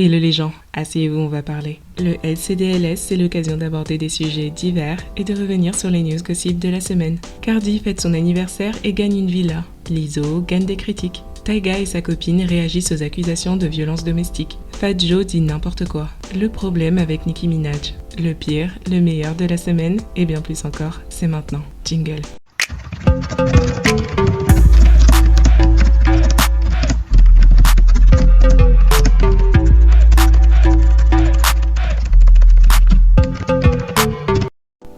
Hello les gens, asseyez-vous, on va parler. Le LCDLS, c'est l'occasion d'aborder des sujets divers et de revenir sur les news gossip de la semaine. Cardi fête son anniversaire et gagne une villa. Lizzo gagne des critiques. Tyga et sa copine réagissent aux accusations de violence domestique. Fat Joe dit n'importe quoi. Le problème avec Nicki Minaj. Le pire, le meilleur de la semaine et bien plus encore, c'est maintenant. Jingle.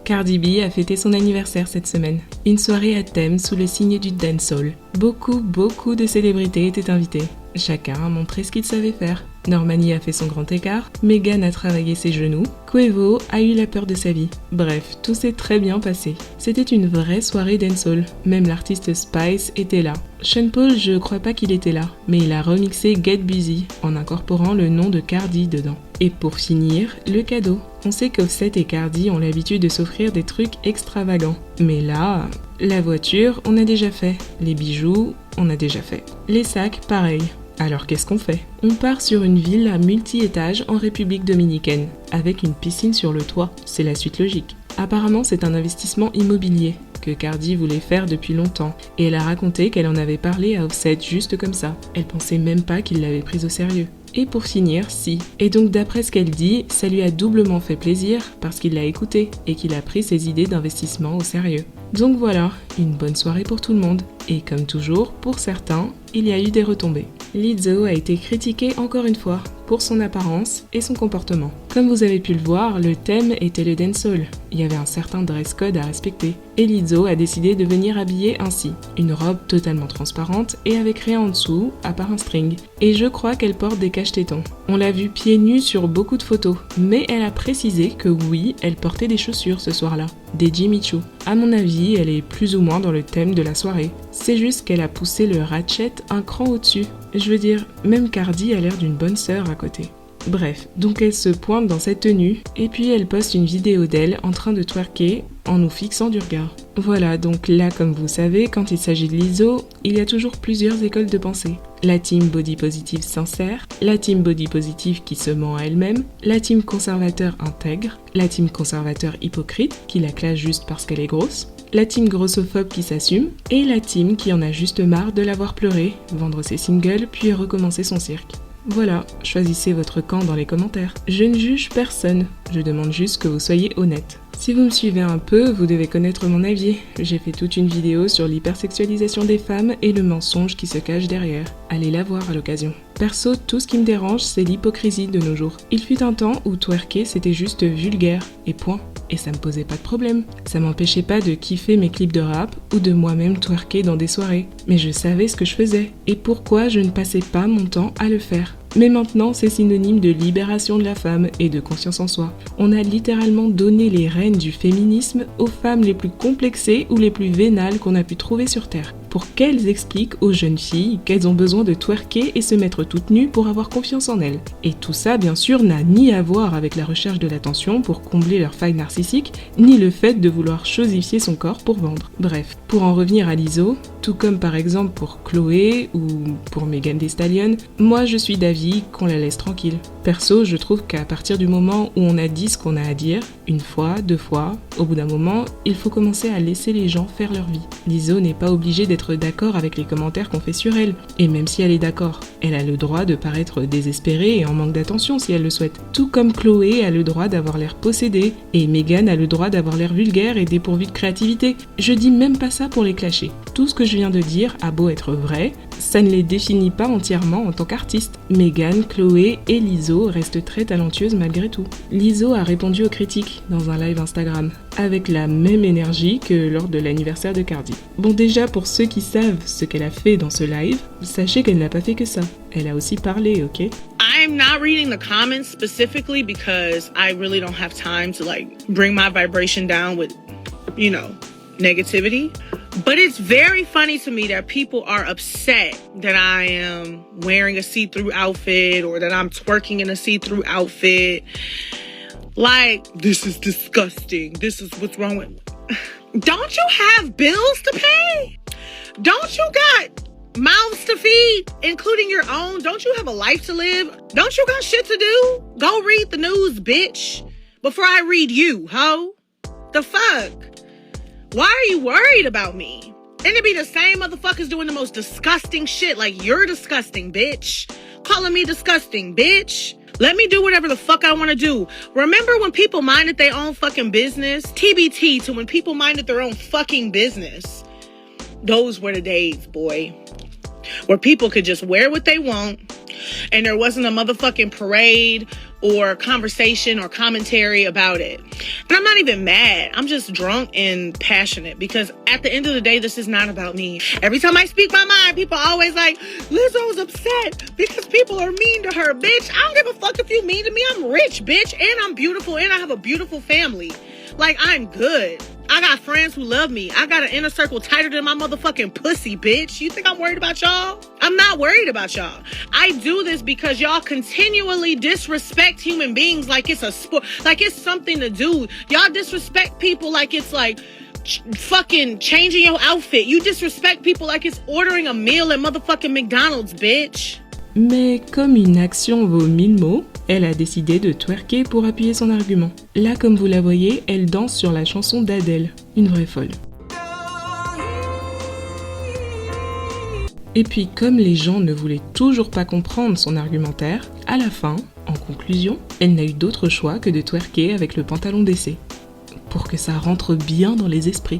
Cardi B a fêté son anniversaire cette semaine. Une soirée à thème sous le signe du dancehall. Beaucoup de célébrités étaient invitées. Chacun a montré ce qu'il savait faire. Normani a fait son grand écart, Megan a travaillé ses genoux, Quavo a eu la peur de sa vie. Bref, tout s'est très bien passé. C'était une vraie soirée dancehall. Même l'artiste Spice était là. Sean Paul, je crois pas qu'il était là, mais il a remixé Get Busy en incorporant le nom de Cardi dedans. Et pour finir, le cadeau. On sait qu'Offset et Cardi ont l'habitude de s'offrir des trucs extravagants. Mais là, la voiture, on a déjà fait. Les bijoux, on a déjà fait. Les sacs, pareil. Alors qu'est-ce qu'on fait ? On part sur une villa multi-étages en République dominicaine, avec une piscine sur le toit. C'est la suite logique. Apparemment, c'est un investissement immobilier que Cardi voulait faire depuis longtemps, et elle a raconté qu'elle en avait parlé à Offset juste comme ça. Elle pensait même pas qu'il l'avait prise au sérieux. Et pour finir, si. Et donc d'après ce qu'elle dit, ça lui a doublement fait plaisir parce qu'il l'a écoutée et qu'il a pris ses idées d'investissement au sérieux. Donc voilà, une bonne soirée pour tout le monde. Et comme toujours, pour certains, il y a eu des retombées. Lizzo a été critiquée encore une fois pour son apparence et son comportement. Comme vous avez pu le voir, le thème était le dancehall. Il y avait un certain dress code à respecter. Et Lizzo a décidé de venir habillée ainsi. Une robe totalement transparente et avec rien en dessous, à part un string. Et je crois qu'elle porte des cache-tétons. On l'a vue pieds nus sur beaucoup de photos, mais elle a précisé que oui, elle portait des chaussures ce soir-là, des Jimmy Choo. À mon avis, elle est plus ou moins dans le thème de la soirée. C'est juste qu'elle a poussé le ratchet un cran au-dessus. Je veux dire, même Cardi a l'air d'une bonne sœur à côté. Bref, donc elle se pointe dans cette tenue, et puis elle poste une vidéo d'elle en train de twerker en nous fixant du regard. Voilà, donc là, comme vous savez, quand il s'agit de Lizzo, il y a toujours plusieurs écoles de pensée. La team body positive sincère, la team body positive qui se ment à elle-même, la team conservateur intègre, la team conservateur hypocrite qui la classe juste parce qu'elle est grosse, la team grossophobe qui s'assume, et la team qui en a juste marre de l'avoir pleuré, vendre ses singles puis recommencer son cirque. Voilà, choisissez votre camp dans les commentaires. Je ne juge personne, je demande juste que vous soyez honnête. Si vous me suivez un peu, vous devez connaître mon avis. J'ai fait toute une vidéo sur l'hypersexualisation des femmes et le mensonge qui se cache derrière. Allez la voir à l'occasion. Perso, tout ce qui me dérange, c'est l'hypocrisie de nos jours. Il fut un temps où twerker, c'était juste vulgaire, et point. Et ça me posait pas de problème. Ça m'empêchait pas de kiffer mes clips de rap ou de moi-même twerker dans des soirées. Mais je savais ce que je faisais et pourquoi je ne passais pas mon temps à le faire. Mais maintenant, c'est synonyme de libération de la femme et de confiance en soi. On a littéralement donné les rênes du féminisme aux femmes les plus complexées ou les plus vénales qu'on a pu trouver sur Terre, pour qu'elles expliquent aux jeunes filles qu'elles ont besoin de twerker et se mettre toutes nues pour avoir confiance en elles. Et tout ça, bien sûr, n'a ni à voir avec la recherche de l'attention pour combler leurs failles narcissiques, ni le fait de vouloir chosifier son corps pour vendre. Bref, pour en revenir à Lizzo, tout comme par exemple pour Chloé ou pour Megan Thee Stallion, moi je suis d'avis qu'on la laisse tranquille. Perso, je trouve qu'à partir du moment où on a dit ce qu'on a à dire, une fois, deux fois, au bout d'un moment, il faut commencer à laisser les gens faire leur vie. Lizzo n'est pas obligée d'être d'accord avec les commentaires qu'on fait sur elle, et même si elle est d'accord, elle a le droit de paraître désespérée et en manque d'attention si elle le souhaite. Tout comme Chloé a le droit d'avoir l'air possédée, et Megan a le droit d'avoir l'air vulgaire et dépourvue de créativité. Je dis même pas ça pour les clasher. Tout ce que je viens de dire a beau être vrai, ça ne les définit pas entièrement en tant qu'artistes. Megan, Chloé et Lizzo restent très talentueuses malgré tout. Lizzo a répondu aux critiques dans un live Instagram, avec la même énergie que lors de l'anniversaire de Cardi. Bon, déjà pour ceux qui savent ce qu'elle a fait dans ce live, sachez qu'elle n'a pas fait que ça. Elle a aussi parlé, ok ? I'm not reading the comments specifically because I really don't have time to bring my vibration down with, negativity. But it's very funny to me that people are upset that I am wearing a see-through outfit or that I'm twerking in a see-through outfit. Like, this is disgusting. This is what's wrong with... Don't you have bills to pay? Don't you got mouths to feed, including your own. Don't you have a life to live? Don't you got shit to do? Go read the news, bitch. Before I read you, ho. The fuck? Why are you worried about me? And it be the same motherfuckers doing the most disgusting shit, like you're disgusting, bitch. Calling me disgusting, bitch. Let me do whatever the fuck I want to do. Remember when people minded their own fucking business? TBT to when people minded their own fucking business. Those were the days, boy. Where people could just wear what they want and there wasn't a motherfucking parade or conversation or commentary about it. And I'm not even mad. I'm just drunk and passionate because at the end of the day, this is not about me. Every time I speak my mind, people are always like, Lizzo's upset because people are mean to her. Bitch, I don't give a fuck if you mean to me. I'm rich, bitch, and I'm beautiful, and I have a beautiful family. Like, I'm good. I got friends who love me. I got an inner circle tighter than my motherfucking pussy, bitch. You think I'm worried about y'all? I'm not worried about y'all. I do this because y'all continually disrespect human beings like it's a sport, like it's something to do. Y'all disrespect people like it's like fucking changing your outfit. You disrespect people like it's ordering a meal at motherfucking McDonald's, bitch. Mais comme une action vaut 1000 mots, elle a décidé de twerker pour appuyer son argument. Là, comme vous la voyez, elle danse sur la chanson d'Adèle, une vraie folle. Et puis, comme les gens ne voulaient toujours pas comprendre son argumentaire, à la fin, en conclusion, elle n'a eu d'autre choix que de twerker avec le pantalon d'essai, pour que ça rentre bien dans les esprits.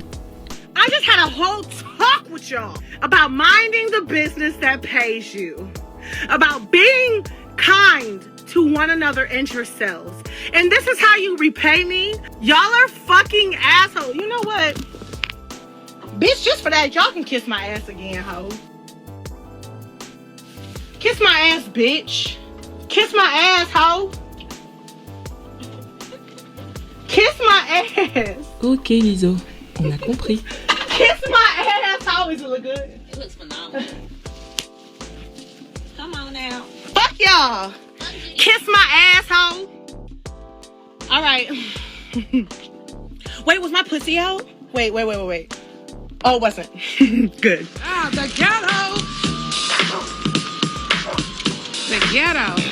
I just had a whole talk with y'all about minding the business that pays you. About being kind to one another and yourselves. And this is how you repay me? Y'all are fucking assholes. You know what? Bitch, just for that, y'all can kiss my ass again, ho. Kiss my ass, bitch. Kiss my ass, ho. Kiss my ass. Ok, Lizzo, on a compris. Kiss my ass, ho. Does it look good? It looks phenomenal. Come on now. Fuck y'all. Kiss my asshole. All right. Wait, was my pussy out? Wait. Oh, it wasn't. Good. Ah, the ghetto. The ghetto.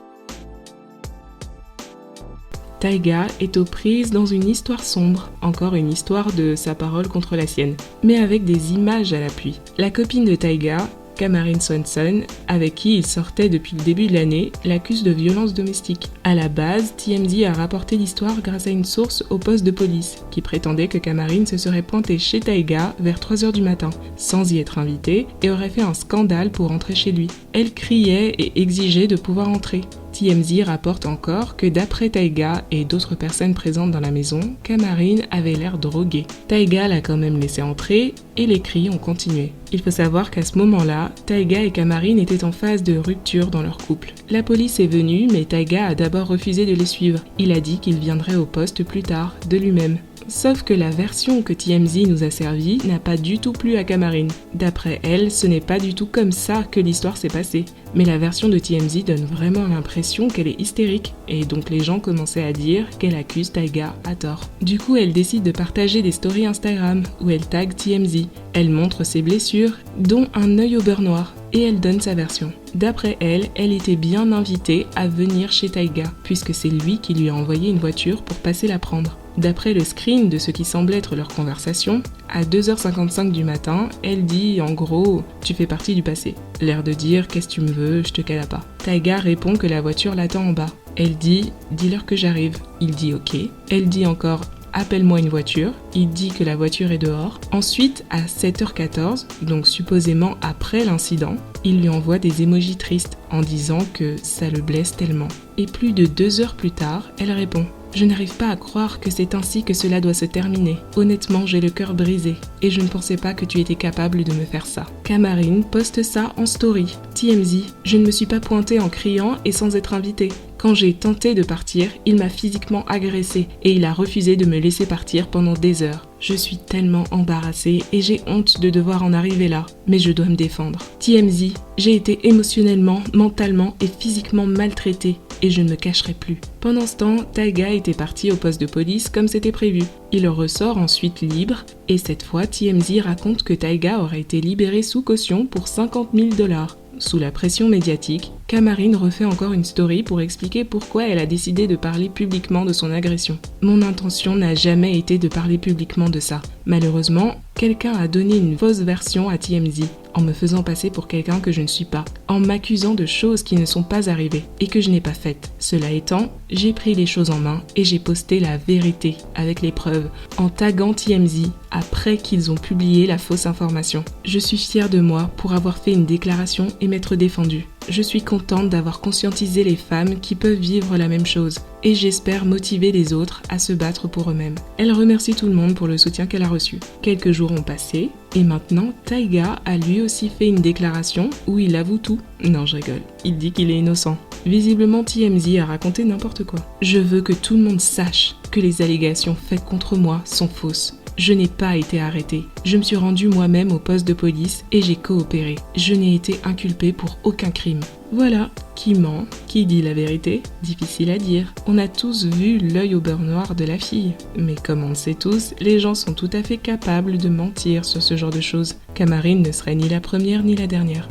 Tyga est aux prises dans une histoire sombre, encore une histoire de sa parole contre la sienne, mais avec des images à l'appui. La copine de Tyga, Camarine Swanson, avec qui il sortait depuis le début de l'année, l'accuse de violence domestique. À la base, TMZ a rapporté l'histoire grâce à une source au poste de police, qui prétendait que Camarine se serait pointée chez Tyga vers 3h du matin, sans y être invitée, et aurait fait un scandale pour entrer chez lui. Elle criait et exigeait de pouvoir entrer. TMZ rapporte encore que d'après Tyga et d'autres personnes présentes dans la maison, Camarine avait l'air droguée. Tyga l'a quand même laissé entrer et les cris ont continué. Il faut savoir qu'à ce moment-là, Tyga et Camarine étaient en phase de rupture dans leur couple. La police est venue, mais Tyga a d'abord refusé de les suivre. Il a dit qu'il viendrait au poste plus tard, de lui-même. Sauf que la version que TMZ nous a servie n'a pas du tout plu à Camarine. D'après elle, ce n'est pas du tout comme ça que l'histoire s'est passée. Mais la version de TMZ donne vraiment l'impression qu'elle est hystérique, et donc les gens commençaient à dire qu'elle accuse Tyga à tort. Du coup, elle décide de partager des stories Instagram où elle tag TMZ. Elle montre ses blessures, dont un œil au beurre noir, et elle donne sa version. D'après elle, elle était bien invitée à venir chez Tyga, puisque c'est lui qui lui a envoyé une voiture pour passer la prendre. D'après le screen de ce qui semble être leur conversation, à 2h55 du matin, elle dit en gros « tu fais partie du passé ». L'air de dire « qu'est-ce que tu me veux, je te cala pas ». Tyga répond que la voiture l'attend en bas. Elle dit « dis-leur que j'arrive ». Il dit « ok ». Elle dit encore « appelle-moi une voiture ». Il dit que la voiture est dehors. Ensuite, à 7h14, donc supposément après l'incident, il lui envoie des émojis tristes en disant que ça le blesse tellement. Et plus de 2 heures plus tard, elle répond « je n'arrive pas à croire que c'est ainsi que cela doit se terminer. Honnêtement, j'ai le cœur brisé et je ne pensais pas que tu étais capable de me faire ça. » Camarine poste ça en story. TMZ, je ne me suis pas pointée en criant et sans être invitée. Quand j'ai tenté de partir, il m'a physiquement agressée et il a refusé de me laisser partir pendant des heures. Je suis tellement embarrassée et j'ai honte de devoir en arriver là, mais je dois me défendre. TMZ, j'ai été émotionnellement, mentalement et physiquement maltraitée et je ne me cacherai plus. Pendant ce temps, Tyga était parti au poste de police comme c'était prévu. Il ressort ensuite libre et cette fois TMZ raconte que Tyga aurait été libéré sous caution pour $50 000. Sous la pression médiatique, Camarine refait encore une story pour expliquer pourquoi elle a décidé de parler publiquement de son agression. Mon intention n'a jamais été de parler publiquement de ça. Malheureusement, quelqu'un a donné une fausse version à TMZ en me faisant passer pour quelqu'un que je ne suis pas, en m'accusant de choses qui ne sont pas arrivées et que je n'ai pas faites. Cela étant, j'ai pris les choses en main et j'ai posté la vérité avec les preuves en taguant TMZ après qu'ils ont publié la fausse information. Je suis fière de moi pour avoir fait une déclaration et m'être défendue. Je suis contente d'avoir conscientisé les femmes qui peuvent vivre la même chose et j'espère motiver les autres à se battre pour eux-mêmes. Elle remercie tout le monde pour le soutien qu'elle a reçu. Quelques jours ont passé et maintenant Tyga a lui aussi fait une déclaration où il avoue tout. Non, je rigole. Il dit qu'il est innocent. Visiblement, TMZ a raconté n'importe quoi. Je veux que tout le monde sache que les allégations faites contre moi sont fausses. Je n'ai pas été arrêtée. Je me suis rendue moi-même au poste de police et j'ai coopéré. Je n'ai été inculpée pour aucun crime. Voilà, qui ment, qui dit la vérité, difficile à dire. On a tous vu l'œil au beurre noir de la fille. Mais comme on le sait tous, les gens sont tout à fait capables de mentir sur ce genre de choses. Camarine ne serait ni la première ni la dernière.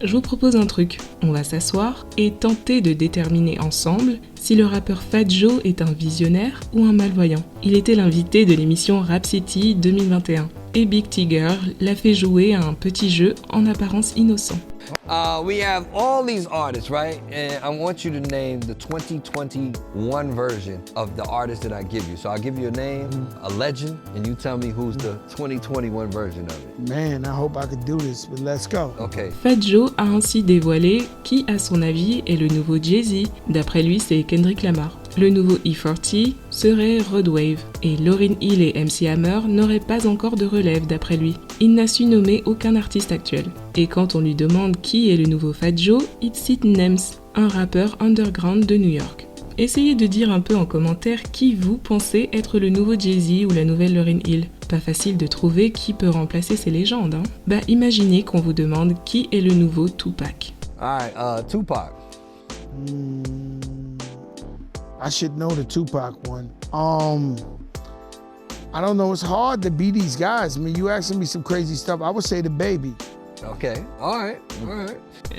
Je vous propose un truc, on va s'asseoir et tenter de déterminer ensemble si le rappeur Fat Joe est un visionnaire ou un malvoyant. Il était l'invité de l'émission Rap City 2021 et Big T Girl l'a fait jouer à un petit jeu en apparence innocent. We have all these artists, right? And I want you to name the 2021 version of the artist that I give you. So I'll give you a name, a legend, and you tell me who's the 2021 version of it. Man, I hope I could do this, but let's go. Okay. Fat Joe a ainsi dévoilé qui, à son avis, est le nouveau Jay-Z. D'après lui, c'est Kendrick Lamar. Le nouveau E40 serait Rod Wave et Lauryn Hill et MC Hammer n'auraient pas encore de relève d'après lui. Il n'a su nommer aucun artiste actuel. Et quand on lui demande qui est le nouveau Fat Joe, il cite Nems, un rappeur underground de New York. Essayez de dire un peu en commentaire qui vous pensez être le nouveau Jay-Z ou la nouvelle Lauryn Hill. Pas facile de trouver qui peut remplacer ces légendes, hein. Bah imaginez qu'on vous demande qui est le nouveau Tupac. Alright, Tupac. I should know the Tupac one. I don't know, it's hard to be these guys. I mean, you asking me some crazy stuff. I would say the Baby. Okay, alright.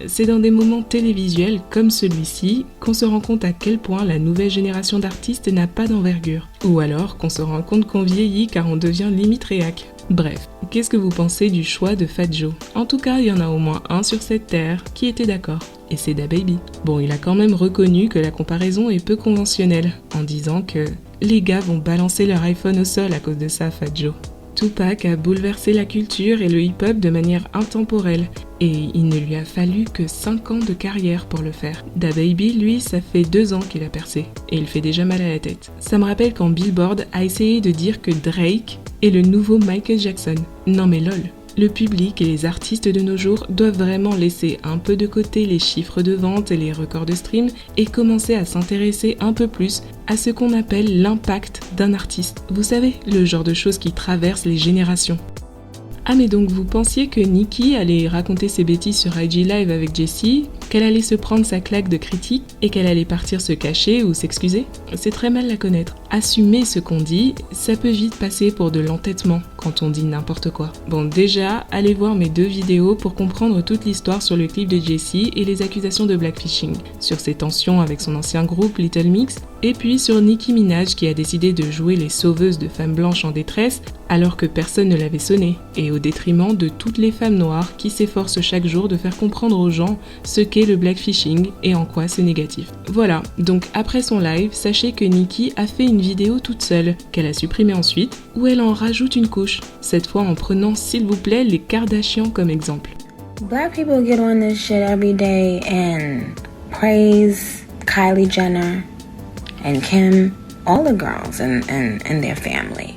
C'est dans des moments télévisuels comme celui-ci qu'on se rend compte à quel point la nouvelle génération d'artistes n'a pas d'envergure. Ou alors qu'on se rend compte qu'on vieillit car on devient limite réac. Bref, qu'est-ce que vous pensez du choix de Fat Joe ? En tout cas, il y en a au moins un sur cette terre qui était d'accord. Et c'est DaBaby. Bon, il a quand même reconnu que la comparaison est peu conventionnelle, en disant que les gars vont balancer leur iPhone au sol à cause de ça, Fat Joe. Tupac a bouleversé la culture et le hip-hop de manière intemporelle, et il ne lui a fallu que 5 ans de carrière pour le faire. DaBaby, lui, ça fait 2 ans qu'il a percé, et il fait déjà mal à la tête. Ça me rappelle quand Billboard a essayé de dire que Drake est le nouveau Michael Jackson. Non mais lol. Le public et les artistes de nos jours doivent vraiment laisser un peu de côté les chiffres de vente et les records de stream et commencer à s'intéresser un peu plus à ce qu'on appelle l'impact d'un artiste. Vous savez, le genre de choses qui traversent les générations. Ah mais donc vous pensiez que Nicki allait raconter ses bêtises sur IG Live avec Jessie, qu'elle allait se prendre sa claque de critique et qu'elle allait partir se cacher ou s'excuser ? C'est très mal la connaître. Assumer ce qu'on dit, ça peut vite passer pour de l'entêtement quand on dit n'importe quoi. Bon déjà, allez voir mes 2 vidéos pour comprendre toute l'histoire sur le clip de Jessie et les accusations de blackfishing, sur ses tensions avec son ancien groupe Little Mix, et puis sur Nicki Minaj qui a décidé de jouer les sauveuses de femmes blanches en détresse alors que personne ne l'avait sonné, et au détriment de toutes les femmes noires qui s'efforcent chaque jour de faire comprendre aux gens ce qu'est le blackfishing et en quoi c'est négatif. Voilà, donc après son live, sachez que Nicki a fait une vidéo toute seule, qu'elle a supprimée ensuite, où elle en rajoute une couche, cette fois en prenant s'il vous plaît les Kardashians comme exemple. Black people get on this shit every day and praise Kylie Jenner and Kim, all the girls and their family.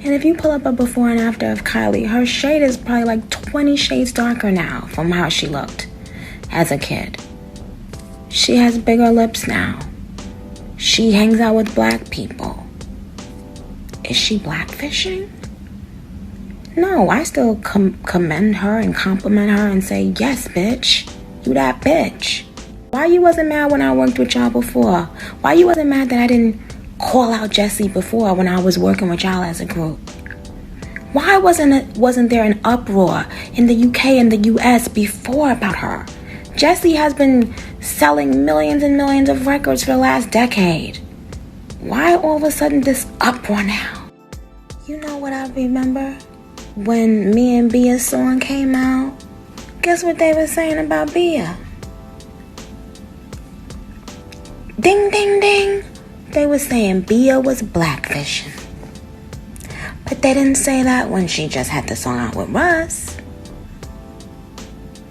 And if you pull up a before and after of Kylie, her shade is probably like 20 shades darker now from how she looked as a kid. She has bigger lips now. She hangs out with black people. Is she blackfishing? No, I still commend her and compliment her and say, yes, bitch, you that bitch. Why you wasn't mad when I worked with y'all before? Why you wasn't mad that I didn't call out Jessie before when I was working with y'all as a group? Why wasn't there an uproar in the UK and the US before about her? Jessie has been selling millions and millions of records for the last decade. Why all of a sudden this uproar now? You know what I remember? When me and Bia's song came out, guess what they were saying about Bia? Ding, ding, ding. They were saying Bia was blackfishing. But they didn't say that when she just had the song out with Russ.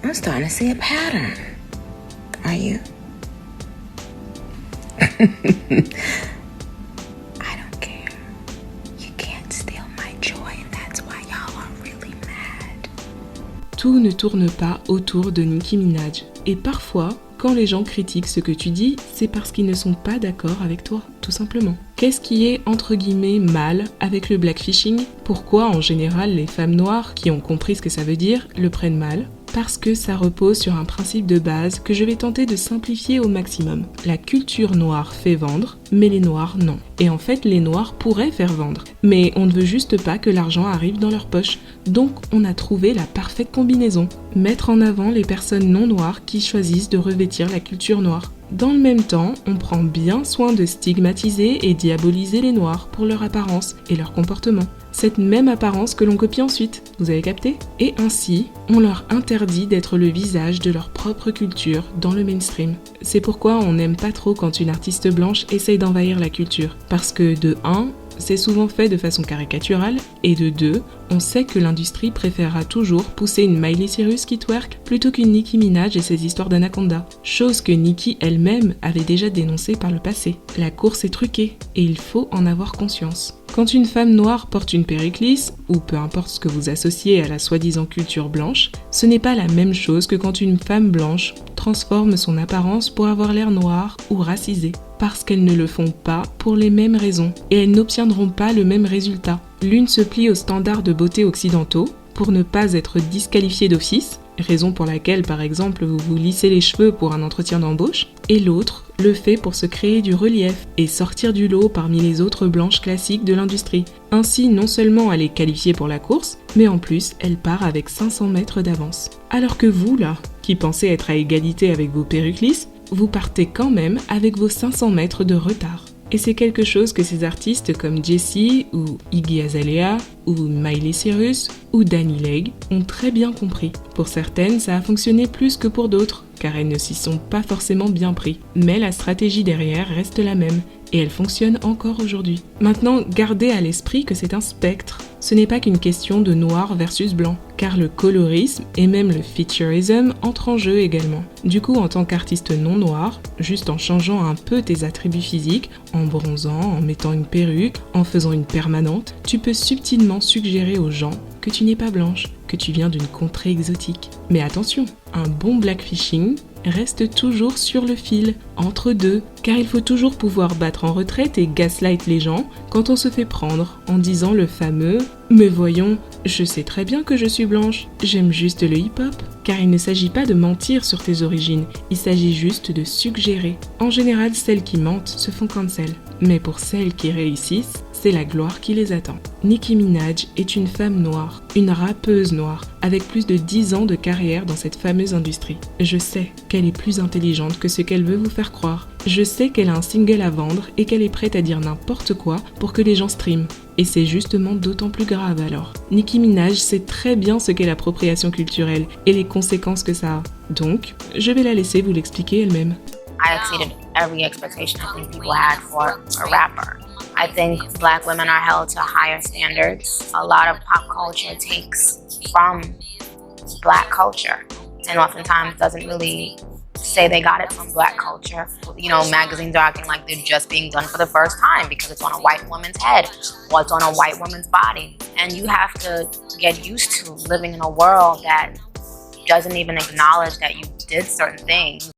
I'm starting to see a pattern. Are you? I don't care. You can't steal my joy, and that's why y'all are really mad. Tout ne tourne pas autour de Nicki Minaj. Et parfois, quand les gens critiquent ce que tu dis, c'est parce qu'ils ne sont pas d'accord avec toi, tout simplement. Qu'est-ce qui est, entre guillemets, mal avec le blackfishing? Pourquoi, en général, les femmes noires, qui ont compris ce que ça veut dire, le prennent mal? Parce que ça repose sur un principe de base que je vais tenter de simplifier au maximum. La culture noire fait vendre, mais les noirs non. Et en fait, les noirs pourraient faire vendre. Mais on ne veut juste pas que l'argent arrive dans leur poche. Donc, on a trouvé la parfaite combinaison. Mettre en avant les personnes non noires qui choisissent de revêtir la culture noire. Dans le même temps, on prend bien soin de stigmatiser et diaboliser les noirs pour leur apparence et leur comportement. Cette même apparence que l'on copie ensuite, vous avez capté? Et ainsi, on leur interdit d'être le visage de leur propre culture dans le mainstream. C'est pourquoi on n'aime pas trop quand une artiste blanche essaye d'envahir la culture. Parce que de 1, c'est souvent fait de façon caricaturale, et de 2, on sait que l'industrie préférera toujours pousser une Miley Cyrus qui twerk plutôt qu'une Nicki Minaj et ses histoires d'anaconda. Chose que Nicki elle-même avait déjà dénoncée par le passé. La course est truquée, et il faut en avoir conscience. Quand une femme noire porte une perruque lisse, ou peu importe ce que vous associez à la soi-disant culture blanche, ce n'est pas la même chose que quand une femme blanche transforme son apparence pour avoir l'air noir ou racisé. Parce qu'elles ne le font pas pour les mêmes raisons, et elles n'obtiendront pas le même résultat. L'une se plie aux standards de beauté occidentaux pour ne pas être disqualifiée d'office, raison pour laquelle par exemple vous vous lissez les cheveux pour un entretien d'embauche, et l'autre le fait pour se créer du relief et sortir du lot parmi les autres blanches classiques de l'industrie. Ainsi, non seulement elle est qualifiée pour la course, mais en plus elle part avec 500 mètres d'avance. Alors que vous là, qui pensez être à égalité avec vos perruques lisses, vous partez quand même avec vos 500 mètres de retard. Et c'est quelque chose que ces artistes comme Jessie ou Iggy Azalea ou Miley Cyrus ou Danny Legg ont très bien compris. Pour certaines, ça a fonctionné plus que pour d'autres, car elles ne s'y sont pas forcément bien pris. Mais la stratégie derrière reste la même, et elle fonctionne encore aujourd'hui. Maintenant, gardez à l'esprit que c'est un spectre. Ce n'est pas qu'une question de noir versus blanc, car le colorisme et même le featureism entrent en jeu également. Du coup, en tant qu'artiste non noir, juste en changeant un peu tes attributs physiques, en bronzant, en mettant une perruque, en faisant une permanente, tu peux subtilement suggérer aux gens que tu n'es pas blanche, que tu viens d'une contrée exotique. Mais attention, un bon blackfishing reste toujours sur le fil, entre deux, car il faut toujours pouvoir battre en retraite et gaslight les gens quand on se fait prendre en disant le fameux « Mais voyons, je sais très bien que je suis blanche, j'aime juste le hip-hop ». Car il ne s'agit pas de mentir sur tes origines, il s'agit juste de suggérer. En général, celles qui mentent se font cancel, mais pour celles qui réussissent, c'est la gloire qui les attend. Nicki Minaj est une femme noire, une rappeuse noire, avec plus de 10 ans de carrière dans cette fameuse industrie. Je sais qu'elle est plus intelligente que ce qu'elle veut vous faire croire. Je sais qu'elle a un single à vendre et qu'elle est prête à dire n'importe quoi pour que les gens streament. Et c'est justement d'autant plus grave alors. Nicki Minaj sait très bien ce qu'est l'appropriation culturelle et les conséquences que ça a. Donc, je vais la laisser vous l'expliquer elle-même. I exceeded every expectation I think people had for a rapper. I think black women are held to higher standards. A lot of pop culture takes from black culture and oftentimes doesn't really say they got it from black culture. You know, magazines are acting like they're just being done for the first time because it's on a white woman's head or it's on a white woman's body. And you have to get used to living in a world that doesn't even acknowledge that you did certain things.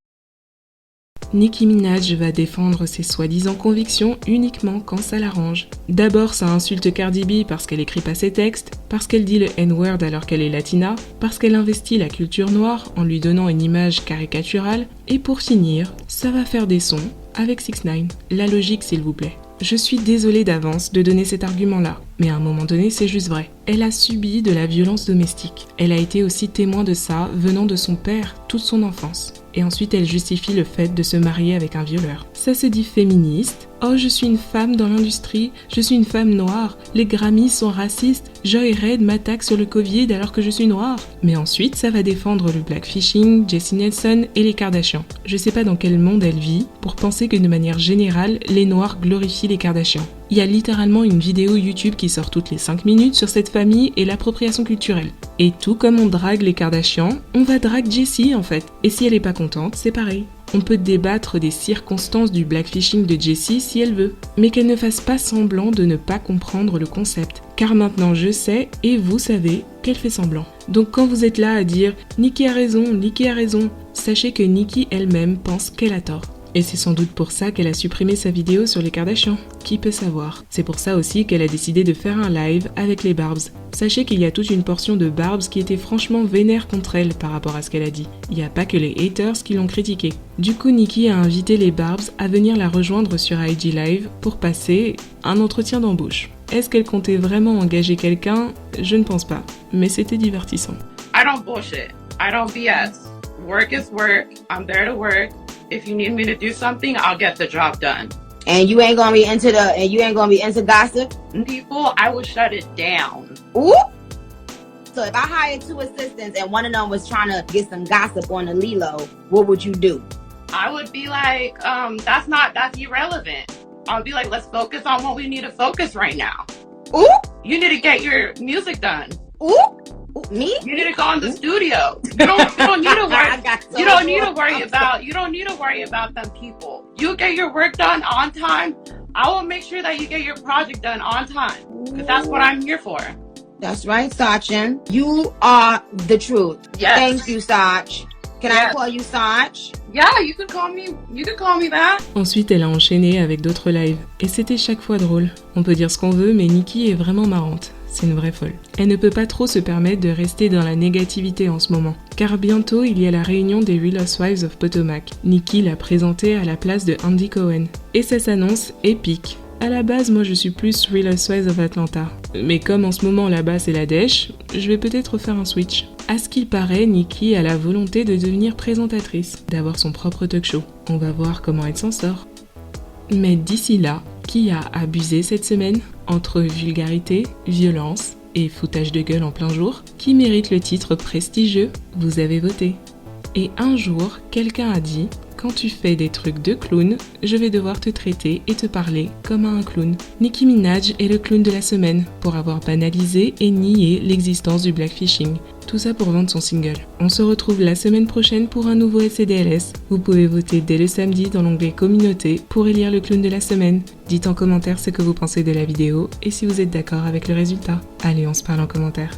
Nicki Minaj va défendre ses soi-disant convictions uniquement quand ça l'arrange. D'abord, ça insulte Cardi B parce qu'elle écrit pas ses textes, parce qu'elle dit le N-word alors qu'elle est latina, parce qu'elle investit la culture noire en lui donnant une image caricaturale, et pour finir, ça va faire des sons avec 6ix9ine. La logique s'il vous plaît. Je suis désolée d'avance de donner cet argument-là, mais à un moment donné, c'est juste vrai. Elle a subi de la violence domestique. Elle a été aussi témoin de ça venant de son père toute son enfance. Et ensuite, elle justifie le fait de se marier avec un violeur. Ça se dit féministe. Oh, je suis une femme dans l'industrie, je suis une femme noire, les Grammys sont racistes, Joy Reid m'attaque sur le Covid alors que je suis noire. Mais ensuite, ça va défendre le blackfishing, Jessie Nelson et les Kardashians. Je sais pas dans quel monde elle vit pour penser que de manière générale, les noirs glorifient les Kardashians. Il y a littéralement une vidéo YouTube qui sort toutes les 5 minutes sur cette famille et l'appropriation culturelle. Et tout comme on drague les Kardashians, on va drague Jessie en fait. Et si elle est pas contente, c'est pareil. On peut débattre des circonstances du blackfishing de Jessie si elle veut, mais qu'elle ne fasse pas semblant de ne pas comprendre le concept. Car maintenant je sais, et vous savez, qu'elle fait semblant. Donc quand vous êtes là à dire « Nicki a raison, sachez que Nicki elle-même pense qu'elle a tort. Et c'est sans doute pour ça qu'elle a supprimé sa vidéo sur les Kardashians. Qui peut savoir? C'est pour ça aussi qu'elle a décidé de faire un live avec les Barbs. Sachez qu'il y a toute une portion de Barbs qui était franchement vénère contre elle par rapport à ce qu'elle a dit. Il n'y a pas que les haters qui l'ont critiquée. Du coup, Nicki a invité les Barbs à venir la rejoindre sur IG Live pour passer un entretien d'embauche. Est-ce qu'elle comptait vraiment engager quelqu'un? Je ne pense pas. Mais c'était divertissant. I don't bullshit. I don't BS. Work is work. I'm there to work. If you need me to do something, I'll get the job done. And you ain't gonna be into gossip? People, I will shut it down. Ooh. So if I hired 2 assistants and one of them was trying to get some gossip on the Lilo, what would you do? I would be like, that's irrelevant. I'll be like, let's focus on what we need to focus right now. Ooh. You need to get your music done. Ooh. Me? You need to go in the studio. You don't need to worry. You don't need to worry about them people. You get your work done on time. I will make sure that you get your project done on time. Because that's what I'm here for. That's right, Sachin. You are the truth. Yes. Thank you, Sach. Can I call you Sach? Yeah, you can call me that. Ensuite, elle a enchaîné avec d'autres lives. Et c'était chaque fois drôle. On peut dire ce qu'on veut, mais Nicki est vraiment marrante. C'est une vraie folle. Elle ne peut pas trop se permettre de rester dans la négativité en ce moment. Car bientôt, il y a la réunion des Real Housewives of Potomac. Nicki l'a présentée à la place de Andy Cohen. Et ça s'annonce épique. À la base, moi je suis plus Real Housewives of Atlanta. Mais comme en ce moment là-bas c'est la dèche, je vais peut-être faire un switch. À ce qu'il paraît, Nicki a la volonté de devenir présentatrice, d'avoir son propre talk show. On va voir comment elle s'en sort. Mais d'ici là, qui a abusé cette semaine? Entre vulgarité, violence et foutage de gueule en plein jour, qui mérite le titre prestigieux? Vous avez voté. Et un jour, quelqu'un a dit « Quand tu fais des trucs de clown, je vais devoir te traiter et te parler comme à un clown. » Nicki Minaj est le clown de la semaine pour avoir banalisé et nié l'existence du blackfishing. Tout ça pour vendre son single. On se retrouve la semaine prochaine pour un nouveau SCDLS. Vous pouvez voter dès le samedi dans l'onglet Communauté pour élire le clown de la semaine. Dites en commentaire ce que vous pensez de la vidéo et si vous êtes d'accord avec le résultat. Allez, on se parle en commentaire.